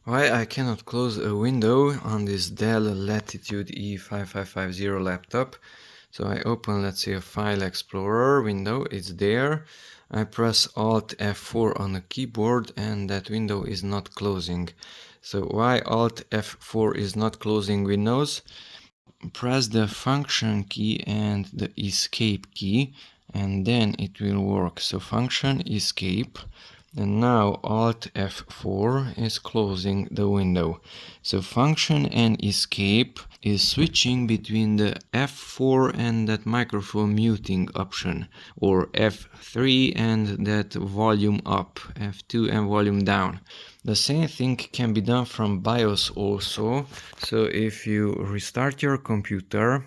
Why I cannot close a window on this Dell Latitude E5550 laptop. So I open, let's say, a file explorer window, it's there. I press Alt+F4 on the keyboard and that window is not closing. So why Alt+F4 is not closing Windows? Press the function key and the escape key and then it will work. So function escape, and now Alt F4 is closing the window. So function and escape is switching between the F4 and that microphone muting option, or F3 and that volume up, F2 and volume down. The same thing can be done from BIOS also. So if you restart your computer,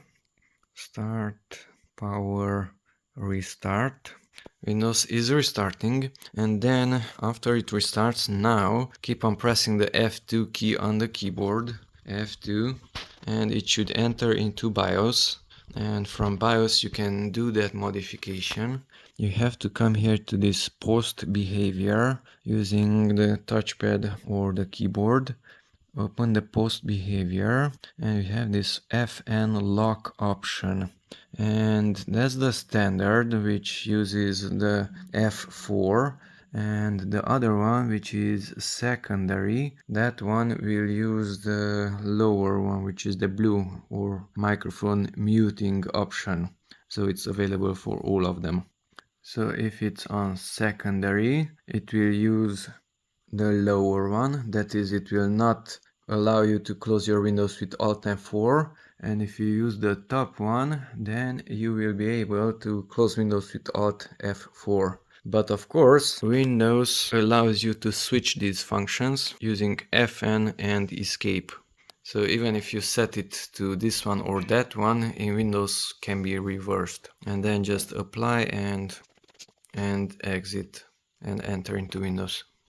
start, power, restart, Windows is restarting, and then after it restarts, now keep on pressing the F2 key on the keyboard, F2, and it should enter into BIOS. And from BIOS you can do that modification. You have to come here to this post behavior using the touchpad or the keyboard. Open the post behavior and you have this Fn lock option, and that's the standard which uses the F4, and the other one which is secondary, that one will use the lower one which is the blue or microphone muting option. So it's available for all of them. So if it's on secondary, it will use the lower one, that is, it will not allow you to close your windows with Alt F4, and if you use the top one, then you will be able to close windows with Alt F4. But of course, Windows allows you to switch these functions using Fn and escape. So even if you set it to this one or that one, in Windows can be reversed. And then just apply and exit and enter into Windows.